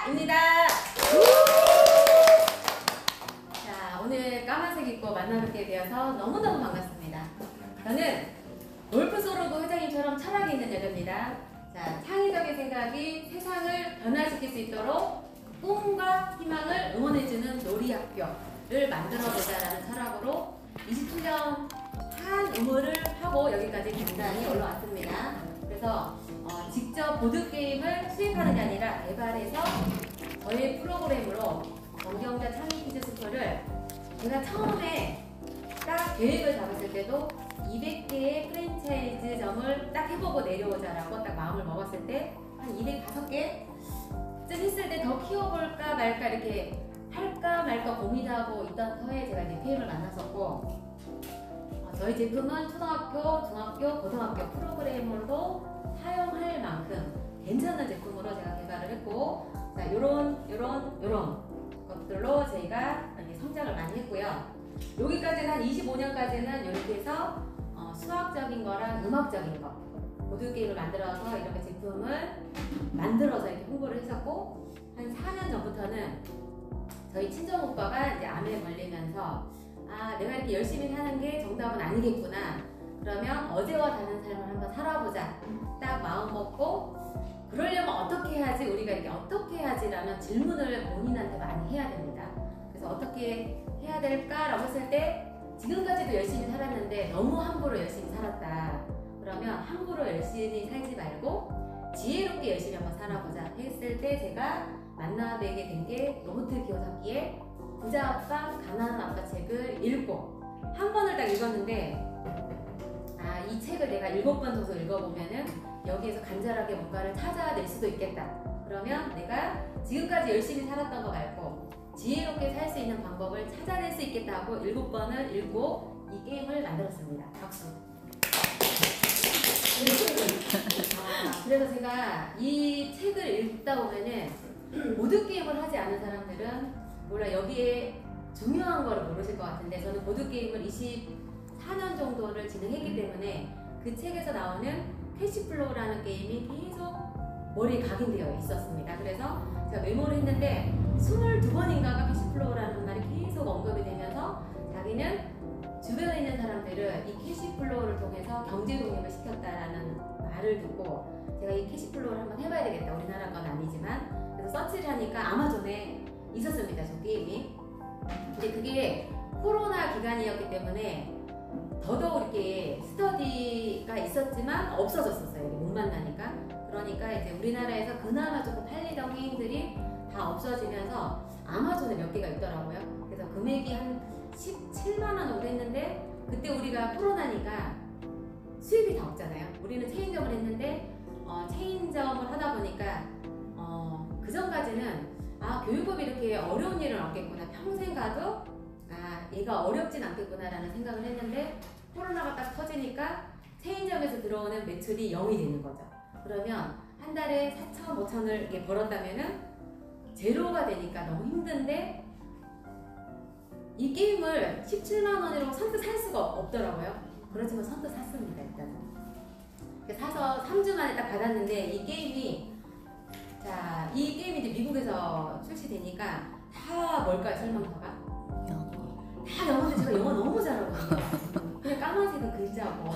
입니다. 자, 오늘 까만색 입고 만나뵙게 되어서 너무너무 반갑습니다. 저는 골프소로그 회장님처럼 철학이 있는 여자입니다. 자, 창의적인 생각이 세상을 변화시킬 수 있도록 꿈과 희망을 응원해주는 놀이학교를 만들어보자라는 철학으로 27년 한 의무를 하고 여기까지 당당히 올라왔습니다. 그래서 직접 보드게임을 수입하는 게 아니라 개발해서 저희 프로그램으로 정경자 창의 퀴즈 스쿨을 제가 처음에 딱 계획을 잡았을 때도 200개의 프랜차이즈점을 딱 해보고 내려오자라고 딱 마음을 먹었을 때 한 205개쯤 했을 때 더 키워볼까 말까 이렇게 할까 말까 고민하고 있던 터에 제가 이제 PM을 만났었고 저희 제품은 초등학교, 중학교, 고등학교 프로그램으로도 사용할 만큼 괜찮은 제품으로 제가 개발을 했고 자, 요런 것들로 저희가 성장을 많이 했고요. 여기까지는 한 25년까지는 이렇게 해서 수학적인 거랑 음악적인 거 보드게임을 만들어서 이렇게 제품을 만들어서 이렇게 홍보를 했었고 한 4년 전부터는 저희 친정 오빠가 이제 암에 걸리면서 아, 내가 이렇게 열심히 사는 게 정답은 아니겠구나. 그러면 어제와 다른 삶을 한번 살아보자. 딱 마음 먹고 그러려면 어떻게 해야지 우리가 이렇게 어떻게 해야지라는 질문을 본인한테 많이 해야 됩니다. 그래서 어떻게 해야 될까라고 했을 때 지금까지도 열심히 살았는데 너무 함부로 열심히 살았다. 그러면 함부로 열심히 살지 말고 지혜롭게 열심히 한번 살아보자 했을 때 제가 만나뵈게 된 게 로버트 키오사키의 부자 아빠, 가난한 아빠 책을 읽고 한 번을 딱 읽었는데 아, 이 책을 내가 7번 정도 읽어보면은 여기에서 간절하게 뭔가를 찾아낼 수도 있겠다. 그러면 내가 지금까지 열심히 살았던 거 말고 지혜롭게 살 수 있는 방법을 찾아낼 수 있겠다 하고 7번을 읽고 이 게임을 만들었습니다. 박수. 그래서 제가 이 책을 읽다 보면은 보드게임을 하지 않은 사람들은 몰라 여기에 중요한 거를 모르실 것 같은데 저는 보드게임을 24년 정도를 진행했기 때문에 그 책에서 나오는 캐시플로우라는 게임이 계속 머리에 각인되어 있었습니다. 그래서 제가 메모를 했는데 22번인가가 캐시플로우라는 말이 계속 언급이 되면서 자기는 주변에 있는 사람들은 이 캐시플로우를 통해서 경제 독립을 시켰다라는 말을 듣고 제가 이 캐시플로우를 한번 해봐야 되겠다. 우리나라 건 아니지만 그래서 서치를 하니까 아마존에 있었습니다. 저 게임이. 근데 그게 코로나 기간이었기 때문에 더더욱 이렇게 스터디가 있었지만 없어졌었어요. 못 만나니까. 그러니까 이제 우리나라에서 그나마 조금 팔리던 게임들이 다 없어지면서 아마존에 몇 개가 있더라고요. 그래서 금액이 한 17만 원 정도 했는데 그때 우리가 코로나니까 수입이 다 없잖아요. 우리는 체인점을 했는데 체인점을 하다 보니까 그 전까지는 아, 교육업이 이렇게 어려운 일은 없겠구나. 평생 가도 아, 얘가 어렵진 않겠구나 라는 생각을 했는데 코로나가 딱 터지니까 체인점에서 들어오는 매출이 0이 되는 거죠. 그러면 한 달에 4천, 5천을 이렇게 벌었다면은 제로가 되니까 너무 힘든데 이 게임을 17만 원이라고 선뜻 살 수가 없더라고요. 그렇지만 선뜻 샀습니다. 일단은. 사서 3주 만에 딱 받았는데 이 게임이 자, 이 게임이 이제 미국에서 출시되니까 다 뭘까요, 설명서가? 영어. 다 영어인데 제가 영어 너무 잘하거든요. 그냥 까만색은 글자고.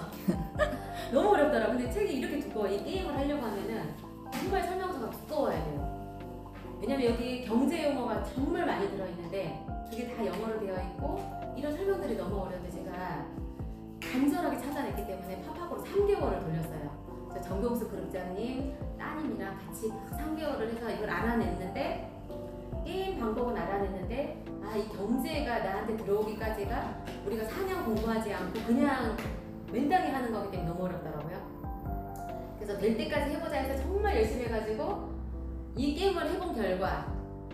너무 어렵더라고요. 근데 책이 이렇게 두꺼워. 이 게임을 하려고 하면은 정말 설명서가 두꺼워야 돼요. 왜냐면 여기 경제 용어가 정말 많이 들어있는데 그게 다 영어로 되어 있고 이런 설명들이 너무 어려운데 제가 간절하게 찾아냈기 때문에 팝팝으로 3개월을 돌렸어요. 저 정경수 그룹장님 따님이랑 같이 3개월을 해서 이걸 알아냈는데 게임 방법은 알아냈는데 아, 이 경제가 나한테 들어오기까지가 우리가 4년 공부하지 않고 그냥 맨땅에 하는 거기 때문에 너무 어렵더라고요. 그래서 될 때까지 해보자 해서 정말 열심히 해가지고 이 게임을 해본 결과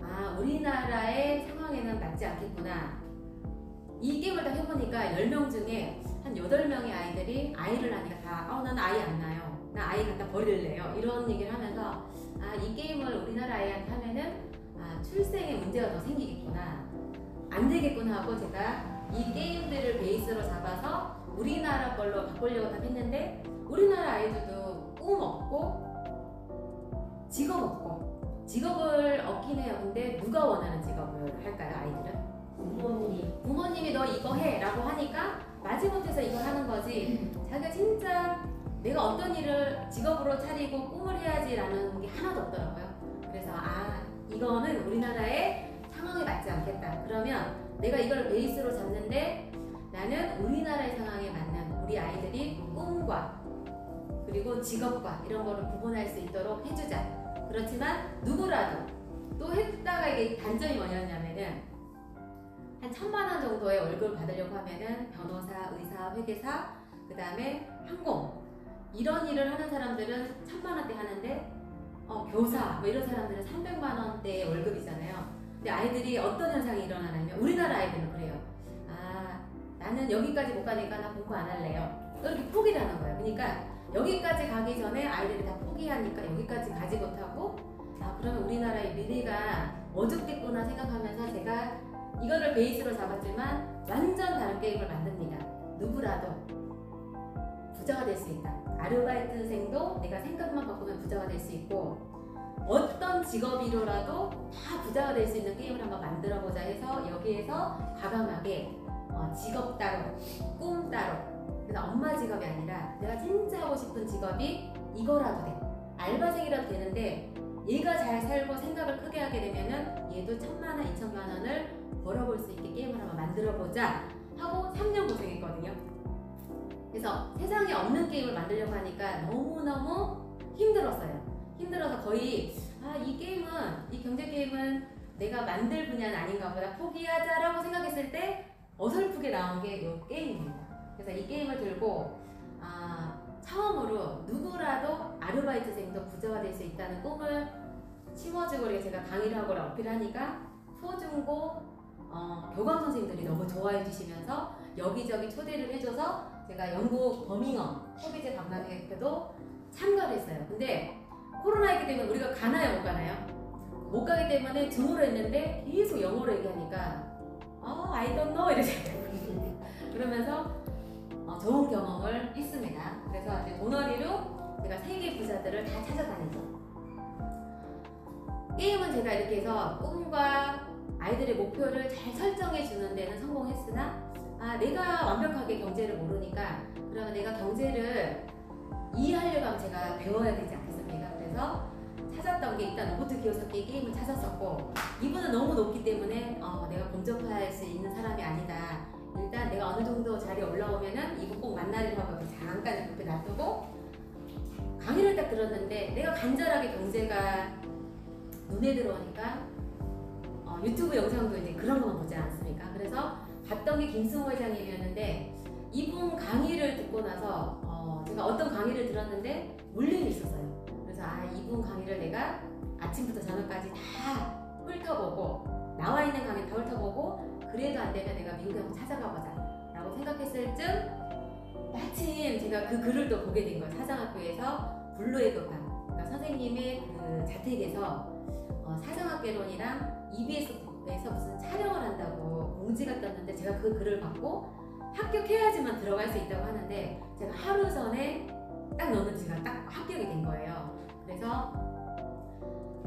아, 우리나라의 상황에는 맞지 않겠구나. 이 게임을 딱 해보니까 10명 중에 한 8명의 아이들이 아이를 낳으니까 다 나는 아이 안 낳아요. 나 아이 갖다 버릴래요. 이런 얘기를 하면서 아, 이 게임을 우리나라 아이한테 하면은 아, 출생에 문제가 더 생기겠구나. 안 되겠구나 하고 제가 이 게임들을 베이스로 잡아서 우리나라 걸로 바꾸려고 다 했는데 우리나라 아이들도 꿈 없고 직업 없고 직업을 얻긴 해요. 근데 누가 원하는 직업을 할까요, 아이들은? 부모님이 너 이거 해 라고 하니까 마지못해서 이걸 하는 거지, 자기가 진짜 내가 어떤 일을 직업으로 차리고 꿈을 해야지 라는 게 하나도 없더라고요. 그래서 이거는 우리나라의 상황에 맞지 않겠다. 그러면 내가 이걸 베이스로 잡는데 나는 우리나라의 상황에 맞는 우리 아이들이 꿈과 그리고 직업과 이런 거를 구분할 수 있도록 해주자. 그렇지만 누구라도 또 했다가 이게 단점이 뭐냐면은 한 1,000만 원 정도의 월급을 받으려고 하면은 변호사, 의사, 회계사, 그 다음에 항공 이런 일을 하는 사람들은 1,000만 원대 하는데 교사 뭐 이런 사람들은 300만 원대의 월급이잖아요. 근데 아이들이 어떤 현상이 일어나냐면 우리나라 아이들은 그래요. 나는 여기까지 못 가니까 나 공부 안 할래요. 이렇게 포기를 하는 거예요. 그러니까 여기까지 가기 전에 아이들이 다 포기하니까 여기까지 가지 못하고 그러면 우리나라의 미래가 어둡겠구나 생각하면서 제가 이거를 베이스로 잡았지만 완전 다른 게임을 만듭니다. 누구라도 부자가 될 수 있다. 아르바이트생도 내가 생각만 바꾸면 부자가 될 수 있고 어떤 직업이로라도 다 부자가 될 수 있는 게임을 한번 만들어보자 해서 여기에서 과감하게 직업 따로, 꿈 따로. 그래서 엄마 직업이 아니라 내가 진짜 하고 싶은 직업이 이거라도 돼. 알바생이라도 되는데 얘가 잘 살고 생각을 크게 하게 되면은 얘도 1,000만 원, 2,000만 원을 벌어볼 수 있게 게임을 한번 만들어보자 하고 3년 고생했거든요. 그래서 세상에 없는 게임을 만들려고 하니까 너무너무 힘들었어요. 힘들어서 거의 이 경제 게임은 내가 만들 분야는 아닌가 보다 포기하자라고 생각했을 때 어설프게 나온 게 이 게임입니다. 그래서 이 게임을 들고 처음으로 누구라도 아르바이트생도 부자가 될 수 있다는 꿈을 심어주고 제가 강의를 하고 어필하니까 소중고 교감 선생님들이 너무 좋아해 주시면서 여기저기 초대를 해줘서 제가 영국 버밍엄 소비재 관광객회도 참가를 했어요. 근데 코로나이기 때문에 우리가 가나요, 못 가나요? 못 가기 때문에 줌으로 했는데 계속 영어로 얘기하니까 I don't know 이러세요. 그러면서 좋은 경험을 했습니다. 그래서 이제 돈벌이로 제가 세계 부자들을 다 찾아다니죠. 게임은 제가 이렇게 해서 꿈과 아이들의 목표를 잘 설정해 주는 데는 성공했으나 내가 완벽하게 경제를 모르니까 그러면 내가 경제를 이해하려고 하면 제가 배워야 되지 않겠습니까? 그래서 찾았던 게 일단 로버트 키오사키 게임을 찾았었고 이분은 너무 높기 때문에 내가 범접할 수 있는 사람이 아니다. 일단 내가 어느 정도 자리에 올라오면은 이분 꼭 만나려고 하고 잠깐 옆에 놔두고 강의를 딱 들었는데 내가 간절하게 경제가 눈에 들어오니까 유튜브 영상도 이제 그런 것만 보지 않습니까? 그래서 봤던 게 김승호 회장님이었는데 이분 강의를 듣고 나서 제가 어떤 강의를 들었는데 울림이 있었어요. 그래서 이분 강의를 내가 아침부터 저녁까지 다 훑어보고 나와 있는 강의 다 훑어보고 그래도 안 되면 내가 미국에 한번 찾아가 보자 라고 생각했을 쯤 마침 제가 그 글을 또 보게 된 거예요. 사정학교에서 블루에그강 그러니까 선생님의 그 자택에서 사정학개론이랑 EBS에서 무슨 촬영을 한다고 공지가 떴는데 제가 그 글을 받고 합격해야지만 들어갈 수 있다고 하는데 제가 하루 전에 딱 넣는 제가 딱 합격이 된 거예요. 그래서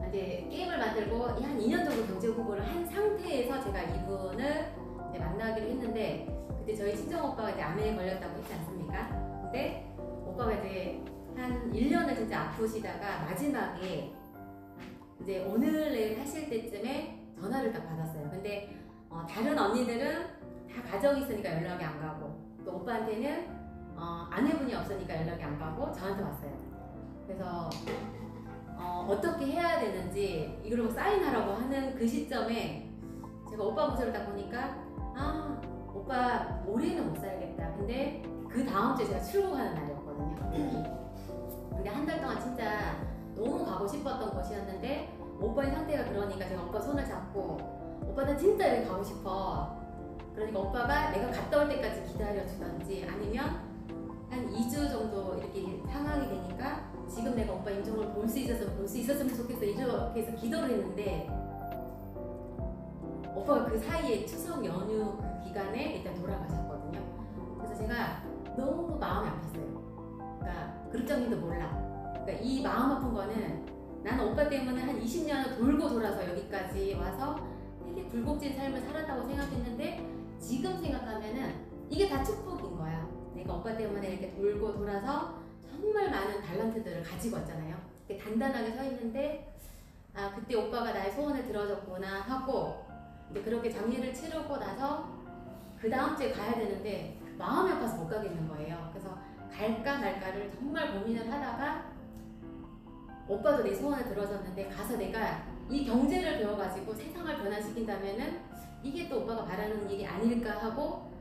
이제 게임을 만들고 한 2년 정도 경제 공부를 한 상태에서 제가 이분을 이제 만나기로 했는데 그때 저희 친정 오빠가 이제 암에 걸렸다고 했지 않습니까? 근데 오빠가 이제 한 1년을 진짜 아프시다가 마지막에 이제 오늘 내일 하실 때쯤에 전화를 딱 받았어요. 근데 다른 언니들은 다 가정이 있으니까 연락이 안 가고 또 오빠한테는 아내분이 없으니까 연락이 안 가고 저한테 왔어요. 그래서 어떻게 해야 되는지 이걸 사인하라고 하는 그 시점에 제가 오빠 모습을 딱 보니까 오빠 올해는 못 살겠다. 근데 그 다음 주에 제가 출국하는 날이었거든요. 근데 한 달 동안 진짜 너무 가고 싶었던 곳이었는데 오빠의 상태가 그러니까 제가 오빠 손을 잡고 오빠 나 진짜 여기 가고 싶어. 그러니까 오빠가 내가 갔다 올 때까지 기다려주던지 아니면 한 2주 정도 이렇게 상황이 되니까 지금 내가 오빠 임종을 볼 수 있었으면 좋겠어 이렇게 해서 기도를 했는데 오빠가 그 사이에 추석 연휴 그 기간에 일단 돌아가셨거든요. 그래서 제가 너무 마음이 아팠어요. 그러니까 그룹장님도 몰라. 그러니까 이 마음 아픈 거는 나는 오빠 때문에 한 20년을 돌고 돌아서 여기까지 와서 되게 굴곡진 삶을 살았다고 생각했는데 지금 생각하면은 이게 다 축복인 거야. 내가 오빠 때문에 이렇게 돌고 돌아서 정말 많은 달란트들을 가지고 왔잖아요. 단단하게 서 있는데 아 그때 오빠가 나의 소원을 들어줬구나 하고 근데 그렇게 장례를 치르고 나서 그 다음 주에 가야 되는데 마음이 아파서 못 가겠는 거예요. 그래서 갈까 말까를 정말 고민을 하다가 오빠도 내 소원을 들어줬는데 가서 내가 이 경제를 배워가지고 세상을 변화시킨다면은 이게 또 오빠가 바라는 일이 아닐까 하고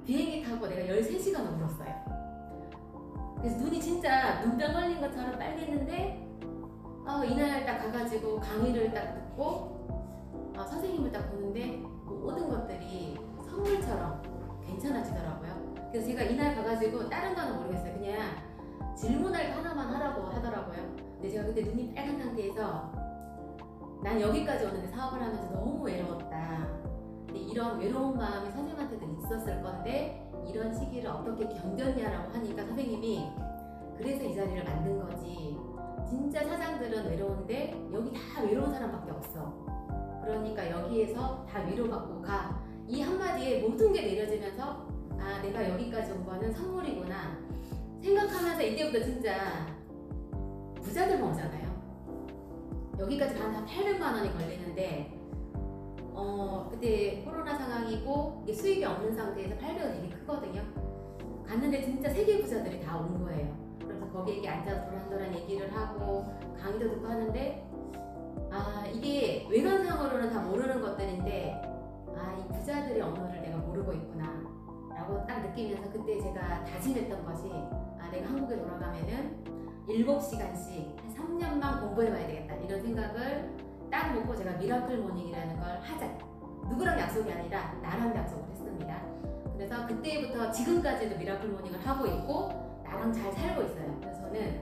비행기 타고 내가 13시간을 울었어요. 그래서 눈이 진짜 눈병 걸린 것처럼 빨갰는데 이날 딱 가가지고 강의를 딱 듣고 선생님을 딱 보는데 모든 것들이 선물처럼 괜찮아지더라고요. 그래서 제가 이날 가가지고 다른 거는 모르겠어요. 그냥 질문을 하나만 하라고 하더라고요. 근데 제가 그때 눈이 빨간 상태에서 난 여기까지 오는데 사업을 하면서 너무 외로웠다. 근데 이런 외로운 마음이 선생님한테도 있었을 건데 이런 시기를 어떻게 견뎠냐라고 하니까 선생님이 그래서 이 자리를 만든 거지. 진짜 사장들은 외로운데 여기 다 외로운 사람밖에 없어. 그러니까 여기에서 다 위로받고 가. 이 한마디에 모든 게 내려지면서 아 내가 여기까지 온 거는 선물이구나 생각하면서 이때부터 진짜 부자들만 오잖아요. 여기까지 가면 한 800만 원이 걸리는데 그때 코로나 상황이고 이게 수익이 없는 상태에서 800원 되게 크거든요. 갔는데 진짜 세계 부자들이 다 온 거예요. 그래서 거기에 이렇게 앉아서 도란도란 얘기를 하고 강의도 듣고 하는데 아 이게 외관상으로는 다 모르는 것들인데 아 이 부자들의 언어를 내가 모르고 있구나 라고 딱 느끼면서 그때 제가 다짐했던 것이 아 내가 한국에 돌아가면은 7시간씩 한 3년만 공부해봐야 되겠다 이런 생각을 딱 먹고 제가 미라클 모닝이라는 걸 하자. 누구랑 약속이 아니라 나랑 약속을 했습니다. 그래서 그때부터 지금까지도 미라클 모닝을 하고 있고 나랑 잘 살고 있어요. 그래서 저는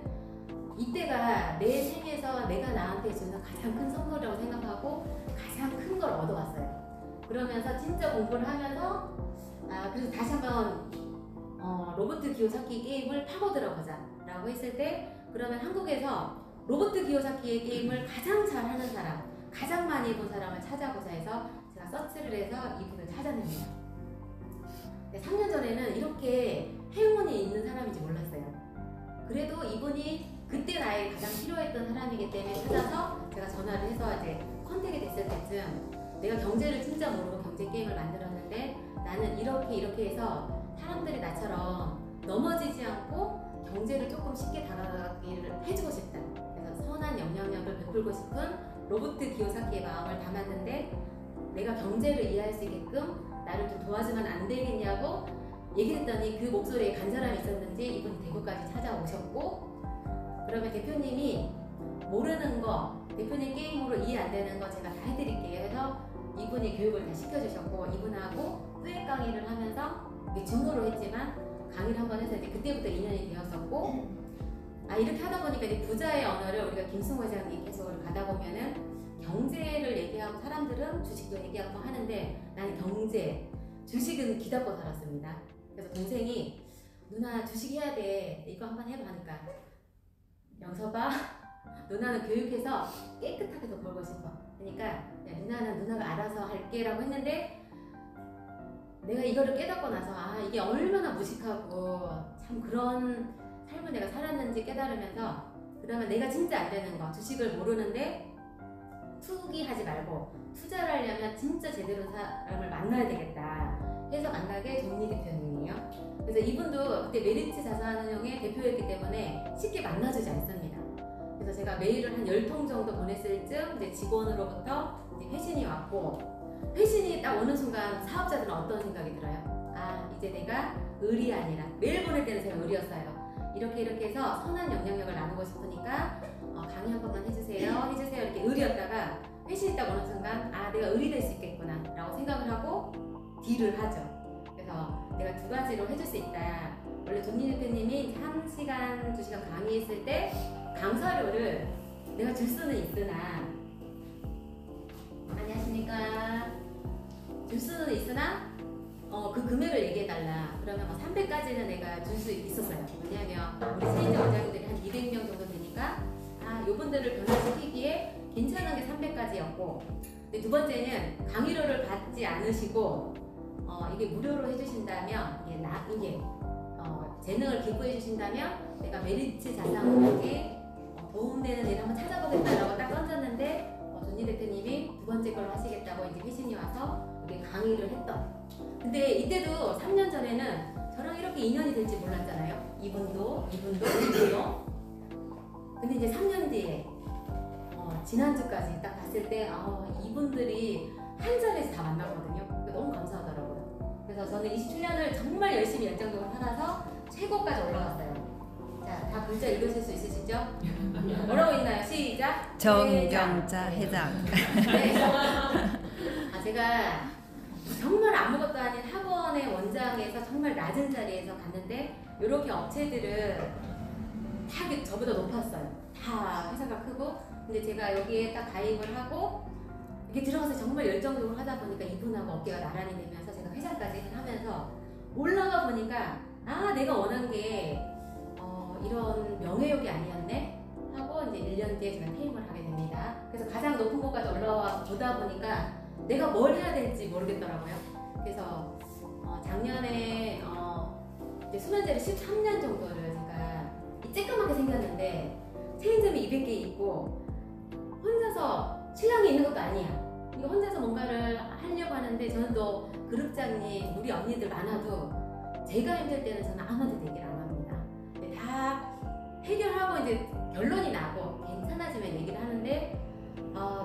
이때가 내 생에서 내가 나한테 주는 가장 큰 선물이라고 생각하고 가장 큰 걸 얻어왔어요. 그러면서 진짜 공부를 하면서 그래서 다시 한번 로버트 기요사키 게임을 파고들어보자 라고 했을 때 그러면 한국에서 로버트 기요사키의 게임을 가장 잘하는 사람 가장 많이 본 사람을 찾아보자 해서 제가 서치를 해서 이분을 찾아냅니다. 3년 전에는 이렇게 행운이 있는 사람인지 몰랐어요. 그래도 이분이 그때 나의 가장 필요했던 사람이기 때문에 찾아서 제가 전화를 해서 이제 컨택이 됐을 때쯤 내가 경제를 진짜 모르고 경제 게임을 만들었는데 나는 이렇게 해서 사람들이 나처럼 넘어지지 않고 경제를 조금 쉽게 다가가기를 해주고 싶다. 그래서 선한 영향력을 베풀고 싶은 로버트 기요사키의 마음을 담았는데 내가 경제를 이해할 수 있게끔 나를 좀 도와주면 안 되겠냐고 얘기를 했더니 그 목소리에 간절함이 있었는지 이분이 대구까지 찾아오셨고 그러면 대표님이 모르는 거 대표님 게임으로 이해 안 되는 거 제가 다 해드릴게요 해서 이분이 교육을 다 시켜주셨고 이분하고 수익 강의를 하면서 이게 줌으로 했지만 강의를 한번 해서 이제 그때부터 인연이 되었었고 이렇게 하다 보니까 이제 부자의 언어를 우리가 김승호 회장님 계속 가다 보면은 경제를 얘기하고 사람들은 주식도 얘기하고 하는데 나는 경제, 주식은 기다고 살았습니다. 그래서 동생이 누나 주식 해야 돼 이거 한번 해봐 하니까 영서봐 누나는 교육해서 깨끗하게 더 벌고 싶어. 그러니까 야, 누나는 누나가 알아서 할게 라고 했는데 내가 이거를 깨닫고 나서 이게 얼마나 무식하고 참 그런 삶을 내가 살았는지 깨달으면서 그러면 내가 진짜 안 되는 거 주식을 모르는데 투기하지 말고 투자를 하려면 진짜 제대로 사람을 만나야 되겠다 해서 만나게 정리 대표님이에요. 그래서 이분도 그때 메리츠 자산운용의 대표였기 때문에 쉽게 만나주지 않습니다. 그래서 제가 메일을 한 10통 정도 보냈을 즈음 이제 직원으로부터 이제 회신이 왔고 회신이 딱 오는 순간 사업자들은 어떤 생각이 들어요? 이제 내가 을이 아니라 메일 보낼 때는 제가 을이었어요. 이렇게 해서 선한 영향력을 나누고 싶으니까 강의 한 번만 해주세요 이렇게 을이었다가 회신이 딱 오는 순간 내가 을이 될 수 있겠구나 라고 생각을 하고 딜을 하죠. 그래서 내가 두 가지로 해줄 수 있다. 원래 존니 대표님이 1시간, 2시간 강의했을 때 강사료를 내가 줄 수는 있으나 안녕하십니까 줄 수는 있으나 그 금액을 얘기해달라. 그러면 300까지는 내가 줄 수 있었어요. 왜냐하면 우리 세인자 원장님들이 한 200명 정도 되니까 이분들을 변화시키기에 괜찮은 게 300가지였고, 근데 두 번째는 강의료를 받지 않으시고 이게 무료로 해주신다면 이게 재능을 기부해 주신다면 내가 메리츠 자산운용에 도움되는 일을 한번 찾아보겠다라고 딱 던졌는데 존니 대표님이 두 번째 걸로 하시겠다고 이제 회신이 와서 이렇게 강의를 했던. 근데 이때도 3년 전에는 저랑 이렇게 인연이 될지 몰랐잖아요. 이분도. 근데 이제 3년 뒤에 지난주까지 딱 봤을 때 이분들이 한 자리에서 다 만났거든요. 너무 감사하더라고요. 그래서 저는 27년을 정말 열심히 열정적으로 살아서 최고까지 올라갔어요. 자, 다 글자 읽으실 수 있으시죠? 뭐라고 있나요? 시작! 정경자 회장. 네. 제가 정말 아무것도 아닌 학원의 원장에서 정말 낮은 자리에서 갔는데 이렇게 업체들은 다 저보다 높았어요. 다 회사가 크고. 근데 제가 여기에 딱 가입을 하고 이게 들어가서 정말 열정적으로 하다 보니까 이분하고 어깨가 나란히 되면서 제가 회장까지 하면서 올라가 보니까 내가 원한 게 이런 명예욕이 아니었네 하고 이제 1년 뒤에 제가 퇴임을 하게 됩니다. 그래서 가장 높은 곳까지 올라와 보다 보니까 내가 뭘 해야 될지 모르겠더라고요. 그래서 작년에 이제 수면제를 13년 정도를 제가 쬐까맣게 생겼는데 체인점이 200개 있고 혼자서 신랑이 있는 것도 아니야. 이거 혼자서 뭔가를 하려고 하는데 저는 또 그룹장님 우리 언니들 많아도 제가 힘들 때는 저는 아무한테도 얘기를 안 합니다. 근데 다 해결하고 이제 결론이 나고 괜찮아지면 얘기를 하는데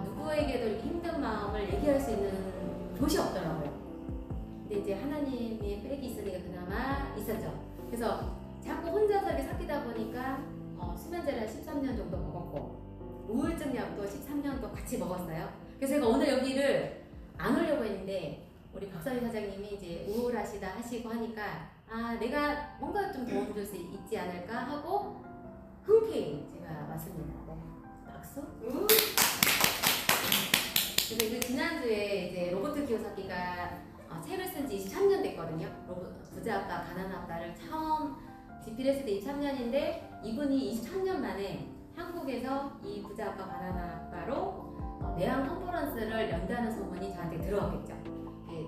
누구에게도 이렇게 힘든 마음을 얘기할 수 있는 곳이 없더라고요. 근데 이제 하나님의 백이 있으니까 그나마 있었죠. 그래서 자꾸 혼자서 이렇게 삭히다 보니까 수면제를 한 13년 정도 먹었고 우울증 약도 13년도 같이 먹었어요. 그래서 제가 오늘 여기를 안 오려고 했는데 우리 박사위 사장님이 이제 우울하시다 하시고 하니까 내가 뭔가 좀 도움 줄 수 있지 않을까 하고 흔쾌히 제가 왔습니다. 네. 박수. 그래서 이제 지난주에 이제 로버트 키요사키가 책을 쓴 지 23년 됐거든요. 부자 아빠, 가난한 아빠를 처음 집필했을 때 23년인데 이분이 23년 만에 한국에서 이 부자 아빠, 가난한 아빠로 내한 컨퍼런스를 연다는 소문이 저한테 들어왔겠죠.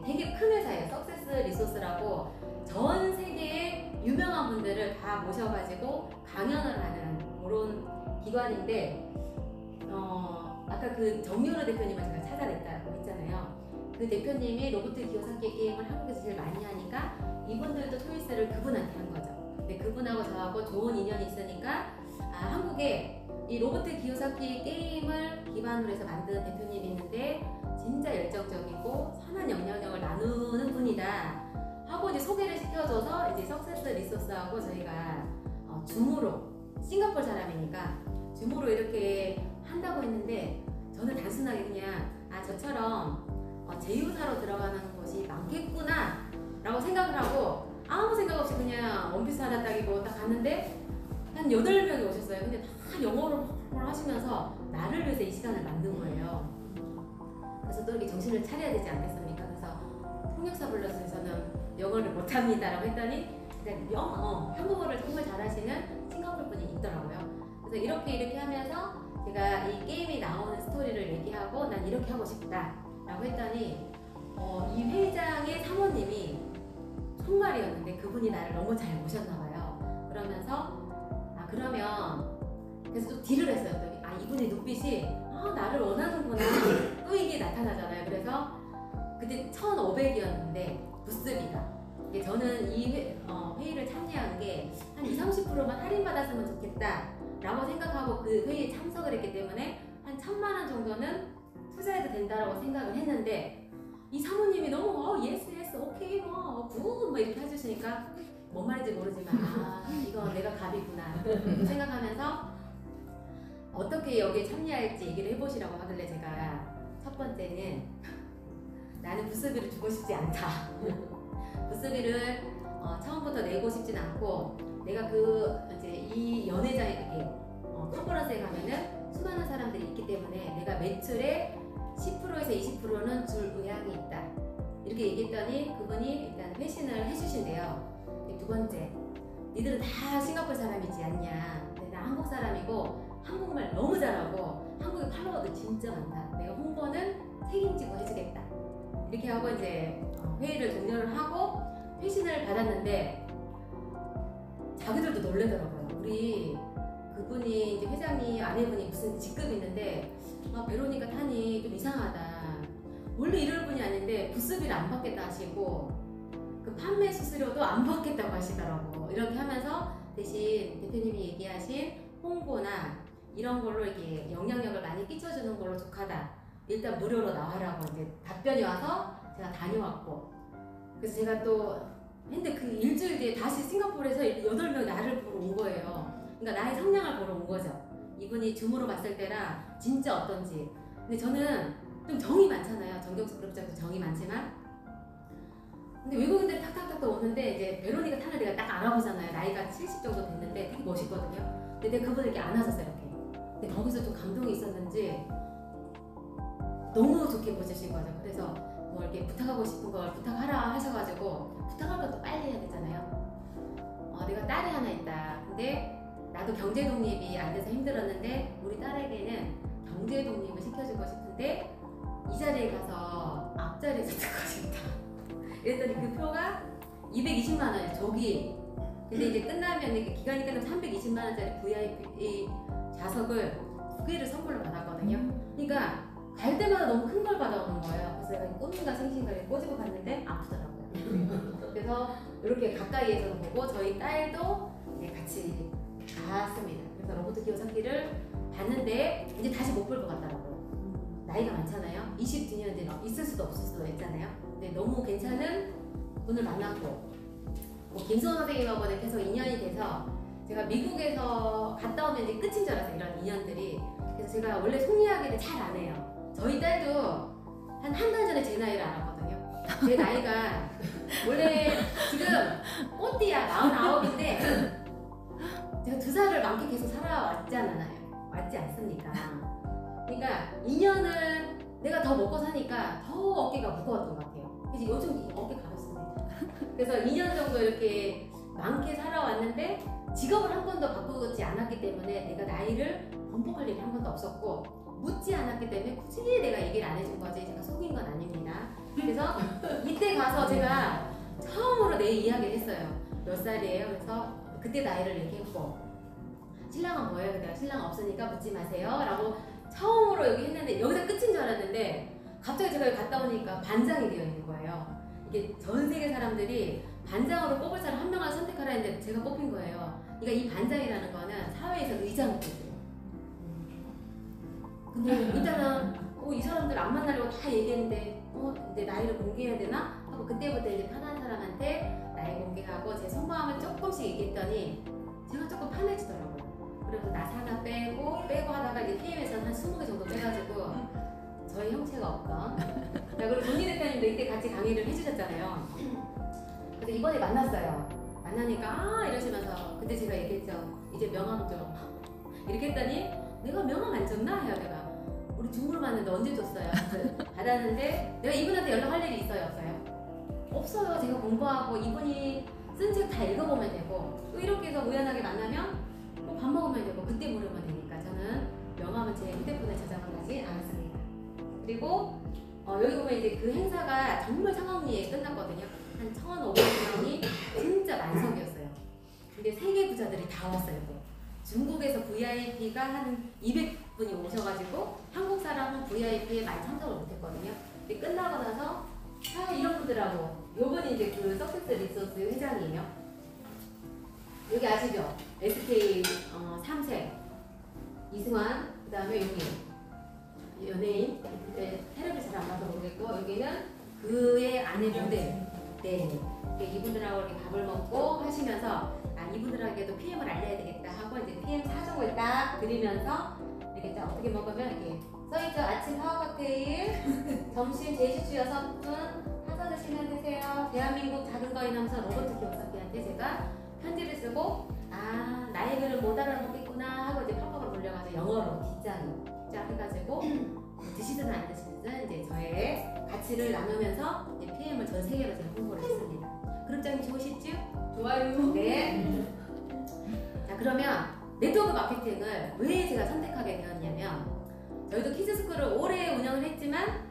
되게 큰 회사예요. 석세스 리소스라고 전 세계의 유명한 분들을 다 모셔가지고 강연을 하는 그런 기관인데 아까 그 정유로 대표님을 제가 찾아냈다고 했잖아요. 그 대표님이 로버트 키요사키 게임을 한국에서 제일 많이 하니까 이분들도 초이스를 그분한테 한 거죠. 근데 그분하고 저하고 좋은 인연이 있으니까 한국에 이 로버트 키요사키 게임을 기반으로 해서 만든 대표님이 있는데 진짜 열정적이고 선한 영향력을 나누는 분이다 하고 이제 소개를 시켜줘서 이제 석세스 리소스하고 저희가 줌으로 싱가포르 사람이니까 줌으로 이렇게 한다고 했는데 저는 단순하게 그냥 저처럼 제휴사로 들어가는 곳이 많겠구나 라고 생각을 하고 아무 생각 없이 그냥 원피스 하나 딱 입고 딱 갔는데 한 8명이 오셨어요. 근데 다 영어로 하시면서 나를 위해서 이 시간을 만든 거예요. 그래서 또 이렇게 정신을 차려야 되지 않겠습니까? 그래서 통역사 불러서 저는 영어를 못합니다 라고 했더니 한국어를 정말 잘하시는 싱가포르 분이 있더라고요. 그래서 이렇게 하면서 제가 이 게임이 나오는 스토리를 얘기하고 난 이렇게 하고 싶다 라고 했더니 이 회장의 사모님이 총괄이었는데 그분이 나를 너무 잘 모셨나 봐요. 그러면서 그러면 그래서 또 딜을 했어요. 또 이분의 눈빛이 나를 원하는구나 또 이게 나타나잖아요. 그래서 그때 1,500이었는데 부스비가 저는 이 회의를 참여한 게 한 20-30%만 할인받았으면 좋겠다 라고 생각하고 그 회의에 참석을 했기 때문에 한 1,000만 원 정도는 투자해도 된다라고 생각을 했는데 이 사모님이 너무 예스 오케이 굿 이렇게 해주시니까 뭔 말인지 모르지만 이거 내가 갑이구나 생각하면서 어떻게 여기에 참여할지 얘기를 해보시라고 하길래 제가 첫 번째는 나는 부스비를 주고 싶지 않다. 부스비를 처음부터 내고 싶진 않고 내가 이제 이 연회장에 이렇게 컨퍼런스에 가면은 수많은 사람들이 있기 때문에 내가 매출의 10%에서 20%는 줄 의향이 있다. 이렇게 얘기했더니 그분이 일단 회신을 해주신대요. 두 번째, 니들은 다 싱가포르 사람이지 않냐. 근데 나 한국 사람이고 한국말 너무 잘하고 한국에 팔로워도 진짜 많다. 내가 홍보는 책임지고 해주겠다. 이렇게 하고 이제 회의를 종료를 하고 회신을 받았는데 자기들도 놀래더라고요. 우리 그분이 이제 회장님 아내분이 무슨 직급이 있는데 베로니카 타니 좀 이상하다. 원래 이럴 분이 아닌데 부스비를 안 받겠다 하시고 그 판매 수수료도 안 받겠다고 하시더라고. 이렇게 하면서 대신 대표님이 얘기하신 홍보나 이런 걸로 이렇게 영향력을 많이 끼쳐주는 걸로 족하다. 일단 무료로 나와라고 이제 답변이 와서 제가 다녀왔고, 그래서 제가 또 근데 그 일주일 뒤에 다시 싱가포르에서 8명 나를 보러 온 거예요. 그러니까 나의 성량을 보러 온 거죠. 이분이 줌으로 봤을 때랑 진짜 어떤지. 근데 저는 좀 정이 많잖아요. 정경수 그룹장도 정이 많지만, 근데 외국인들이 탁탁탁 오는데 이제 베로니카 탄을 내가 딱 알아보잖아요. 나이가 70 정도 됐는데 되게 멋있거든요. 근데 내가 그분을 이렇게 안아줬어요. 이렇게. 근데 거기서 좀 감동이 있었는지 너무 좋게 보시신 거죠. 그래서 뭐 이렇게 부탁하고 싶은 걸 부탁하라 하셔가지고, 부탁할 것도 빨리 해야 되잖아요. 내가 딸이 하나 있다. 근데 나도 경제 독립이 안 돼서 힘들었는데 우리 딸에게는 경제 독립을 시켜주고 싶은데 이 자리에 가서 앞자리에서 듣고 싶다. 그랬더니 그 표가 220만 원이에요. 저기. 근데 이제 끝나면 기간이 끝나면 320만 원짜리 VIP 좌석을 2개를 선물로 받았거든요. 그러니까 갈 때마다 너무 큰 걸 받아오는 거예요. 그래서 내가 꿈인가 생신가 꼬집어 봤는데 아프더라고요. 그래서 이렇게 가까이에서 보고 저희 딸도 이제 같이 갔습니다. 그래서 로버트 키오사키를 봤는데 이제 다시 못 볼 것 같더라고요. 나이가 많잖아요. 20뒤년 뒤 있을 수도 없을 수도 있잖아요. 근데 너무 괜찮은 분을 만났고, 뭐 김수원 선생님하고는 계속 인연이 돼서 제가 미국에서 갔다 오면 이제 끝인 줄 알았어요. 이런 인연들이. 그래서 제가 원래 속 이야기를 잘 안 해요. 저희 딸도 한 달 전에 제 나이를 알았거든요. 제 나이가 원래 지금 꽃띠야 49인데 제가 2살을 만끽해서 살아왔잖아요. 맞지 않습니까? 그러니까 인연은 내가 더 먹고 사니까 더 어깨가 무거웠던 것 같아요. 그래서 요즘 어깨 가볍습니다. 그래서 2년 정도 이렇게 많게 살아왔는데 직업을 한 번도 바꾸지 않았기 때문에 내가 나이를 번복할 일이 한 번도 없었고, 묻지 않았기 때문에 굳이 내가 얘기를 안 해준 거지 제가 속인 건 아닙니다. 그래서 이때 가서 제가 처음으로 내 이야기를 했어요. 몇 살이에요? 그래서 그때 나이를 얘기했고, 신랑은 뭐예요? 그때 신랑 없으니까 묻지 마세요 라고 처음으로 여기 했는데 여기서 끝인 줄 알았는데 갑자기 제가 여기 갔다 오니까 반장이 되어 있는 거예요. 이게 전 세계 사람들이 반장으로 뽑을 사람 한 명을 선택하라 했는데 제가 뽑힌 거예요. 그러니까 이 반장이라는 거는 사회에서 의장을 뽑아요. 근데 일단은 이 사람들 안 만나려고 다 얘기했는데 내 나이를 공개해야 되나? 하고 그때부터 이제 편한 사람한테 나이 공개하고 제 속마음을 조금씩 얘기했더니 제가 조금 편해지더라고요. 그래서 나 하나 빼고 하다가 이제 PM에서 한 20개 정도 빼가지고 저희 형체가 없던 그리고 조니 대표님도 이때 같이 강의를 해주셨잖아요. 그래서 이번에 만났어요. 만나니까 이러시면서 그때 제가 얘기했죠. 이제 명함 좀 이렇게 했더니 내가 명함 안 줬나? 해요. 내가 우리 중으로 받는데 언제 줬어요? 받았는데 내가 이분한테 연락할 일이 있어요? 없어요? 없어요. 제가 공부하고 이분이 쓴 책 다 읽어보면 되고 또 이렇게 해서 우연하게 만나면 또 밥 먹으면 되고 그때 물으면 되니까 저는 명함은 제 휴대폰에 저장을 하지 않았습니다. 그리고 여기 보면 이제 그 행사가 정말 상황리에 끝났거든요. 한 1,500명이 진짜 만석이었어요. 근데 세계 부자들이 다 왔어요. 또. 중국에서 VIP가 한 200분이 오셔가지고 한국 사람은 VIP에 많이 참석을 못했거든요. 근데 끝나고 나서 이런 분들하고 요번이 이제 그 서큐스 리소스 회장이에요. 여기 아시죠? SK 3세 이승환, 그 다음에 여기 연예인, 테레비 잘 안 봐서 모르겠고 여기는 그의 아내 모델. 네. 이분들하고 이렇게 밥을 먹고 하시면서 이분들에게도 PM을 알려야 되겠다 하고 이제 PM 4종을 딱 드리면서 이렇게 어떻게 먹으면 이렇게 써있죠. 아침 파워 칵테일, 점심 제시추 6분, 사서 드시면 되세요. 대한민국 작은 거인 하면서 로버트 키오사키한테 제가 편지를 쓰고 나의 글을 못 알아먹겠구나 하고 이제 팍팍을 돌려가지고 영어로 뒷장을 쫙 해가지고 드시든 안 드시든 이제 저의 가치를 나누면서 이제 PM을 전 세계로 제가 홍보를 했습니다. 그룹장님 좋으시죠? 좋아요. 네. 자 그러면 네트워크 마케팅을 왜 제가 선택하게 되었냐면, 저희도 키즈스쿨을 오래 운영을 했지만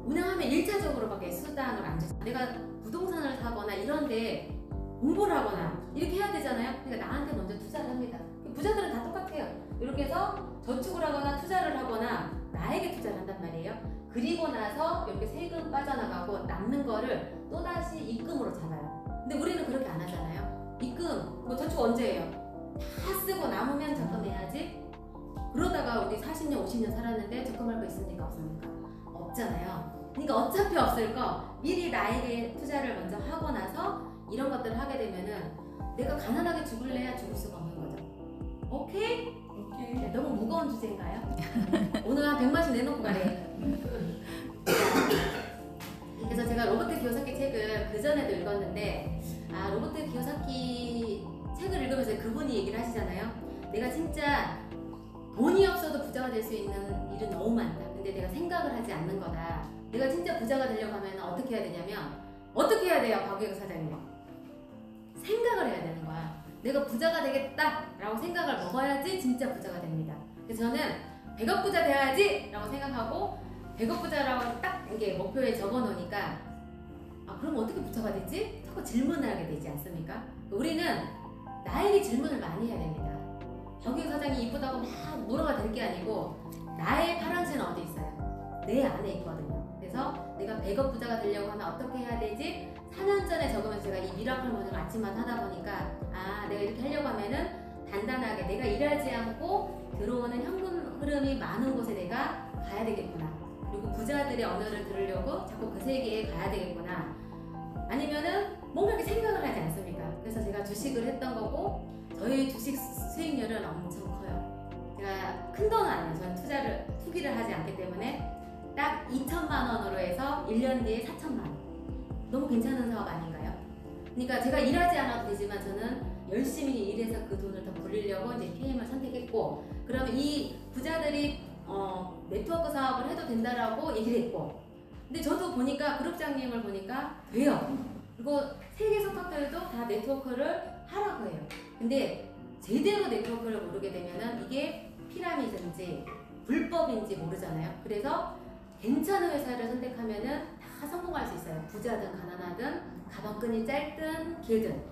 운영하면 1차적으로밖에 수당을 안 줬어요. 내가 부동산을 사거나 이런데 공부를 하거나 이렇게 해야 되잖아요. 그러니까 나한테 먼저 투자를 합니다. 부자들은 다 똑같아요. 이렇게 해서 저축을 하거나 투자를 하거나 나에게 투자를 한단 말이에요. 그리고 나서 이렇게 세금 빠져나가고 남는 거를 또다시 입금으로 잡아요. 근데 우리는 그렇게 안 하잖아요. 입금, 뭐 저축 언제 해요? 다 쓰고 남으면 적금해야지. 그러다가 우리 40년, 50년 살았는데 적금할 거 있습니까? 없습니까? 없잖아요. 그러니까 어차피 없을 거 미리 나에게 투자를 먼저 하고 나서 이런 것들을 하게 되면은 내가 가난하게 죽을래야 죽을 수가 없는 거죠. 오케이? 오케이. 네, 너무 무거운 주제인가요? 오늘 한 100만씩 내놓고 가래. 그래서 제가 로버트 기요사키 책을 그 전에도 읽었는데, 로버트 기요사키 책을 읽으면서 그분이 얘기를 하시잖아요. 내가 진짜 돈이 없어도 부자가 될 수 있는 일은 너무 많다. 근데 내가 생각을 하지 않는 거다. 내가 진짜 부자가 되려고 하면 어떻게 해야 되냐면, 어떻게 해야 돼요, 박예국 사장님? 생각을 해야 되는 거야. 내가 부자가 되겠다라고 생각을 먹어야지 진짜 부자가 됩니다. 그래서 저는 100억 부자 돼야지 라고 생각하고 100억 부자라고 딱 이게 목표에 적어 놓으니까, 그럼 어떻게 부자가 되지? 자꾸 질문을 하게 되지 않습니까? 우리는 나에게 질문을 많이 해야 됩니다. 박예국 사장이 이쁘다고 막 물어가 될 게 아니고, 나의 파랑새는 어디 있어요? 내 안에 있거든요. 그래서 내가 100억 부자가 되려고 하면 어떻게 해야 되지? 4년 전에 적으면서 제가 이 미라클 모닝을 아침마다 하다 보니까, 내가 이렇게 하려고 하면은 단단하게 내가 일하지 않고 들어오는 현금 흐름이 많은 곳에 내가 가야 되겠구나. 그리고 부자들의 언어를 들으려고 자꾸 그 세계에 가야 되겠구나. 아니면은 뭔가 이렇게 생각을 하지 않습니까? 그래서 제가 주식을 했던 거고, 저희 주식 수익률은 엄청 커요. 제가 큰 돈은 아니에요. 저는 투기를 하지 않기 때문에 딱 2천만 원으로 해서 1년 뒤에 4천만 원. 너무 괜찮은 사업 아닌가요? 그러니까 제가 일하지 않아도 되지만 저는 열심히 일해서 그 돈을 더 불리려고 이제 PM을 선택했고, 그러면 이 부자들이 네트워크 사업을 해도 된다라고 얘기를 했고, 근데 저도 보니까 그룹장님을 보니까 돼요. 그리고 세계 석학들도 다 네트워크를 하라고 해요. 근데 제대로 네트워크를 모르게 되면은 이게 피라미드인지 불법인지 모르잖아요. 그래서 괜찮은 회사를 선택하면은 다 성공할 수 있어요. 부자든 가난하든 가방끈이 짧든 길든.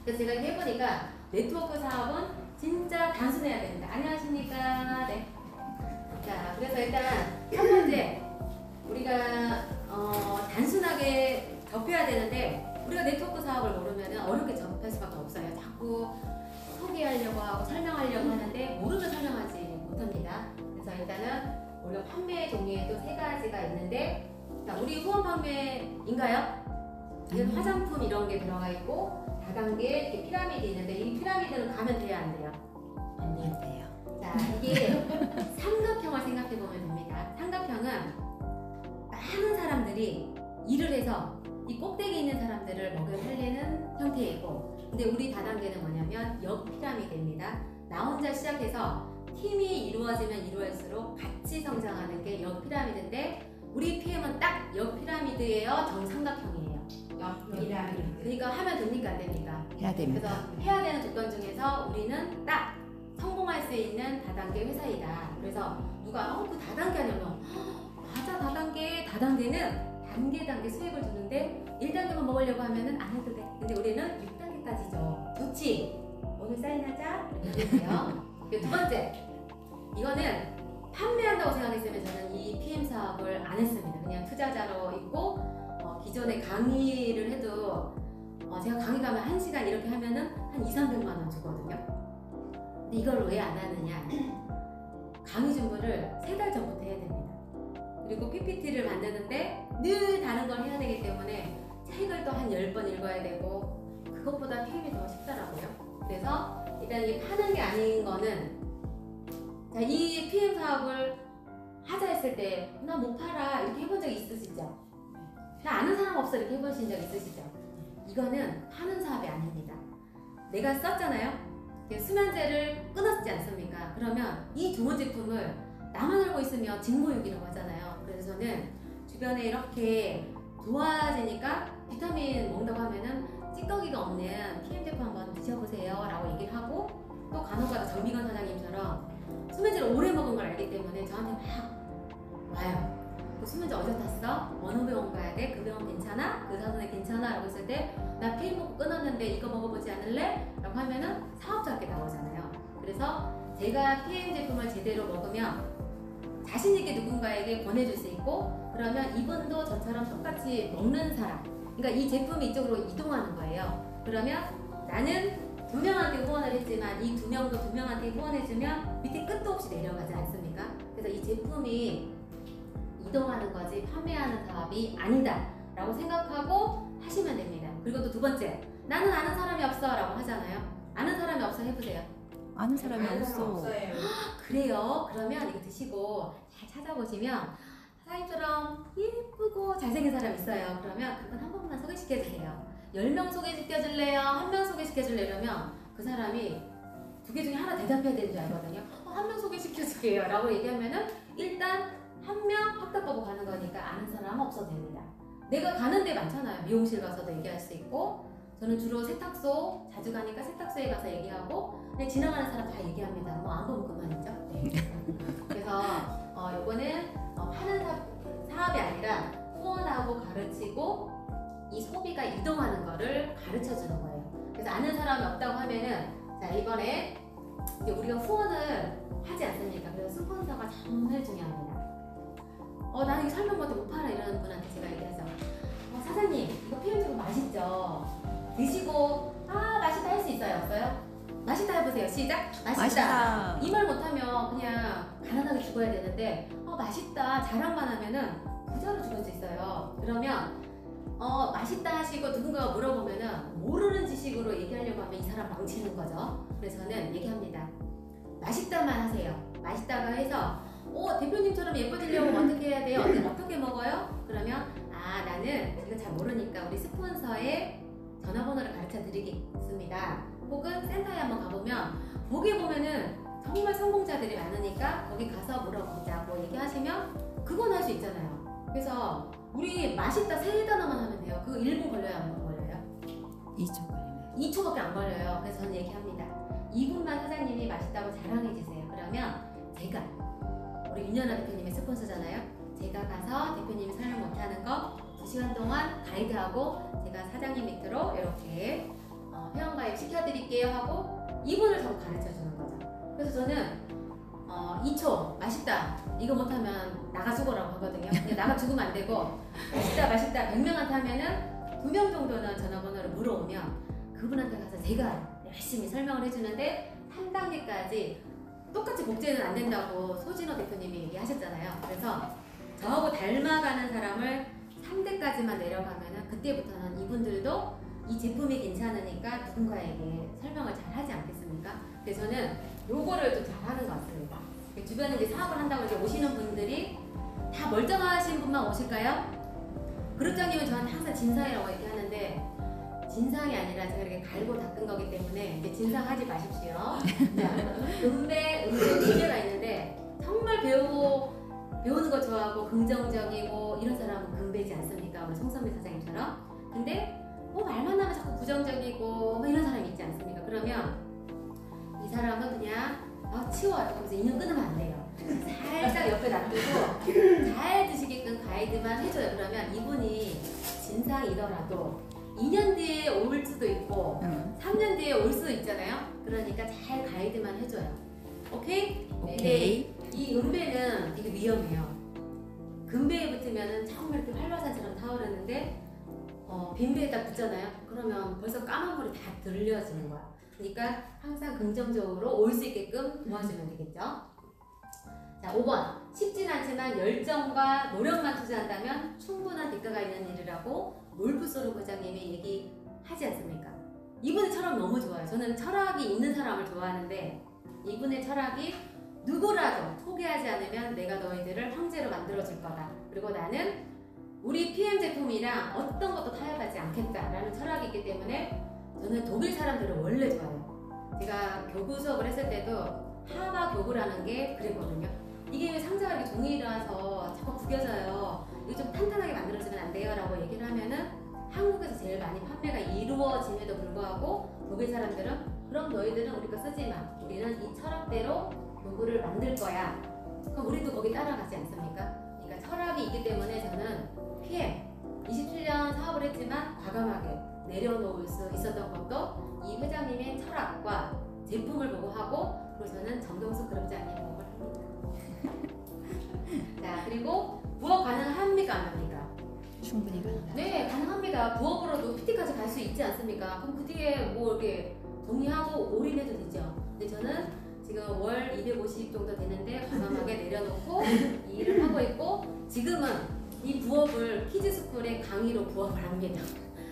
그래서 제가 이렇게 해보니까 네트워크 사업은 진짜 단순해야 됩니다. 안녕하십니까? 네. 자, 그래서 일단 첫 번째 우리가 단순하게 접해야 되는데, 우리가 네트워크 사업을 모르면 어렵게 접할 수밖에 없어요. 자꾸 소개하려고 하고 설명하려고 하는데 모르면 설명하지 못합니다. 그래서 일단은 우리가 판매 종류에도 3가지가 있는데, 자, 우리 후원 판매인가요? 이건 화장품 이런 게 들어가 있고 다단계 이렇게 피라미드 있는데, 이 피라미드는 가면 돼요, 안 돼요? 안 돼요. 자, 이게 삼각형을 생각해 보면 됩니다. 삼각형은 많은 사람들이 일을 해서 이 꼭대기에 있는 사람들을 먹여 살리는 형태이고, 근데 우리 다단계는 뭐냐면 역 피라미드입니다. 나 혼자 시작해서 팀이 이루어지면 이루어질수록 같이 성장하는 게 역 피라미드인데, 우리 PM은 딱 역 피라미드예요, 정삼각형이에요. 역 피라미드. 그러니까 하면 됩니까, 안 됩니까? 해야 됩니다. 그래서 해야 되는 조건 중에서 우리는 딱 성공할 수 있는 다단계 회사이다. 그래서 누가 그 다단계 하냐면, 맞아, 다단계는 단계 수익을 주는데 1단계만 먹으려고 하면은 안 해도 돼. 근데 우리는 6단계까지죠. 좋지? 오늘 사인하자. 이렇게 해주세요. 두 번째, 이거는 판매한다고 생각했으면 저는 이 PM 사업을 안 했습니다. 그냥 투자자로 있고, 기존에 강의를 해도 제가 강의 가면 1시간 이렇게 하면은 한 200~300만 원 주거든요. 근데 이걸 왜 안 하느냐? 강의 준비를 3달 전부터 해야 됩니다. 그리고 PPT를 만드는데 늘 다른 걸 해야 되기 때문에 책을 또 한 10번 읽어야 되고, 그것보다 PM이 더 쉽더라고요. 그래서 일단 이게 파는 게 아닌 거는, 자, 이 PM 사업을 하자 했을 때 나 못 팔아 이렇게 해본 적 있으시죠? 나 아는 사람 없어 이렇게 해보신 적 있으시죠? 이거는 파는 사업이 아닙니다. 내가 썼잖아요? 수면제를 끊었지 않습니까? 그러면 이 좋은 제품을 나만 알고 있으면 직무유기라고 하잖아요. 그래서 저는 주변에 이렇게 좋아지니까 비타민 먹는다고 하면은 찌꺼기가 없는 PM 제품 한번 드셔보세요 라고 얘기를 하고, 또 간혹가다 정비관 사장님처럼 수면제를 오래 먹은 걸 알기 때문에 저한테 막 와요. 그 수면제 어디서 탔어? 어느 병원 가야 돼? 그 병원 괜찮아? 그 사전에 괜찮아? 라고 했을 때 나 PM 먹고 끊었는데 이거 먹어보지 않을래? 라고 하면은 사업자께 나오잖아요. 그래서 제가 PM 제품을 제대로 먹으면 자신있게 누군가에게 권해줄 수 있고, 그러면 이분도 저처럼 똑같이 먹는 사람, 그러니까 이 제품이 이쪽으로 이동하는 거예요. 그러면 나는 2명한테 후원을 했지만 이 2명도 2명한테 후원해주면 밑에 끝도 없이 내려가지 않습니까? 그래서 이 제품이 이동하는 거지 판매하는 사업이 아니다 라고 생각하고 하시면 됩니다. 그리고 또 두 번째, 나는 아는 사람이 없어 라고 하잖아요. 아는 사람이 없어 해보세요. 아는 사람이 아는 사람 없어. 없어요. 그래요? 그러면 이거 드시고 잘 찾아보시면 사장님처럼 예쁘고 잘생긴 사람 있어요. 그러면 그분 한 번만 소개시켜주세요. 10명 소개시켜줄래요? 1명 소개시켜줄래요? 이러면 그 사람이 두 개 중에 하나 대답해야 되는 줄 알거든요. 1명 소개시켜줄게요 라고 얘기하면은 일단 1명 확답 보고 가는 거니까 아는 사람 없어도 됩니다. 내가 가는 데 많잖아요. 미용실 가서도 얘기할 수 있고, 저는 주로 세탁소 자주 가니까 세탁소에 가서 얘기하고, 그냥 지나가는 사람 다 얘기합니다. 뭐 안 보면 그만이죠. 네. 그래서 요거는 하는 사업이 아니라 후원하고 가르치고 이 소비가 이동하는 거를 가르쳐 주는 거예요. 그래서 아는 사람이 없다고 하면은, 자 이번에 이제 우리가 후원을 하지 않습니까? 그래서 스폰서가 정말 중요합니다. 나는 이거 설명 못 팔아 이러는 분한테 제가 얘기하죠. 사장님 이거 PM 제품 맛있죠? 드시고 맛있다 할 수 있어요? 없어요? 맛있다 해보세요. 시작! 맛있다. 이 말 못하면 그냥 가난하게 죽어야 되는데 맛있다 자랑만 하면은 부자로 죽을 수 있어요. 그러면 맛있다 하시고 누군가가 물어보면은 모르는 지식으로 얘기하려고 하면 이 사람 망치는 거죠. 그래서 저는 얘기합니다. 맛있다만 하세요. 맛있다가 해서 대표님처럼 예뻐지려면 어떻게 해야 돼요? 어떻게 먹어요? 그러면 나는 이거 잘 모르니까 우리 스폰서의 전화번호를 가르쳐 드리겠습니다. 혹은 센터에 한번 가보면 거기 보면은 정말 성공자들이 많으니까 거기 가서 물어보자고 얘기하시면 그건 할 수 있잖아요. 그래서 우리 맛있다 세 단어만 하면 돼요. 그거 1분 걸려요? 안 걸려요? 2초 걸리네. 2초밖에 안 걸려요. 그래서 저는 얘기합니다. 2분만 사장님이 맛있다고 자랑해주세요. 그러면 제가 우리 윤연아 대표님의 스폰서잖아요. 제가 가서 대표님이 설명 못하는 거 2시간 동안 가이드하고 제가 사장님 밑으로 이렇게 회원가입 시켜드릴게요 하고 2분을 전부 가르쳐주는 거죠. 그래서 저는 2초 맛있다 이거 못하면 나가 죽어라고 하거든요. 근데 나가 죽으면 안 되고 맛있다 100명한테 하면은 2명 정도는 전화번호를 물어오면 그분한테 가서 제가 열심히 설명을 해주는데 3단계까지 똑같이 복제는 안 된다고 소진호 대표님이 얘기하셨잖아요. 그래서 저하고 닮아가는 사람을 3대까지만 내려가면은 그때부터는 이분들도 이 제품이 괜찮으니까 누군가에게 설명을 잘 하지 않겠습니까? 그래서 저는 요거를 좀 잘하는 것 같습니다. 주변에 이제 사업을 한다고 이제 오시는 분들이 다 멀쩡하신 분만 오실까요? 그룹장님은 저한테 항상 진상이라고 얘기하는데 진상이 아니라 제가 이렇게 갈고 닦은 거기 때문에 이제 진상하지 마십시오. 음배 4개가 있는데 정말 배우는 거 좋아하고 긍정적이고 이런 사람은 금배지 않습니까? 우리 송선미 사장님처럼. 근데 말만 하면 자꾸 부정적이고 이런 사람이 있지 않습니까? 그러면 이 사람은 그냥 치워요. 그래서 인연 끊으면 안 돼요. 살짝 옆에 놔두고 잘 드시게끔 가이드만 해줘요. 그러면 이분이 진상이더라도 2년 뒤에 올 수도 있고 3년 뒤에 올 수도 있잖아요. 그러니까 잘 가이드만 해줘요. 오케이? 오케이. 이 은배는 되게 위험해요. 금배에 붙으면은 정말 이렇게 활화산처럼 타오르는데 빈배에 딱 붙잖아요. 그러면 벌써 까만 물이 다 들려지는 거야. 그러니까 항상 긍정적으로 올 수 있게끔 도와주면 되겠죠. 자, 5번. 쉽진 않지만 열정과 노력만 투자한다면 충분한 대가가 있는 일이라고 몰프소르 부장님이 얘기하지 않습니까? 이분의 철학 너무 좋아요. 저는 철학이 있는 사람을 좋아하는데 이분의 철학이 누구라도 포기하지 않으면 내가 너희들을 황제로 만들어줄 거다. 그리고 나는 우리 PM 제품이랑 어떤 것도 타협하지 않겠다라는 철학이 있기 때문에 저는 독일 사람들을 원래 좋아해요. 제가 교구 수업을 했을 때도 하바 교구라는 게 그랬거든요. 이게 왜 상자가 이렇게 종이라서 자꾸 구겨져요. 이거 좀 탄탄하게 만들어주면 안 돼요? 라고 얘기를 하면은 한국에서 제일 많이 판매가 이루어짐에도 불구하고 독일 사람들은 그럼 너희들은 우리 거 쓰지 마. 우리는 이 철학대로 로고를 만들 거야. 그럼 우리도 거기 따라가지 않습니까? 그러니까 철학이 있기 때문에 저는 PM 27년 사업을 했지만 과감하게 내려놓을 수 있었던 것도 이 회장님의 철학과 제품을 보고 하고, 그리고 저는 정동수 그룹장님 보고 합니다. 자, 그리고 부업 가능합니까 안 합니까? 충분히 가능하다. 네, 가능합니다. 부업으로도 PT까지 갈 수 있지 않습니까? 그럼 그 뒤에 뭐 이렇게 정리하고 올인해도 되죠. 근데 저는 지금 월 250 정도 되는데 과감하게 내려놓고 이 일을 하고 있고, 지금은 이 부업을 키즈스쿨의 강의로 부업을 합니다.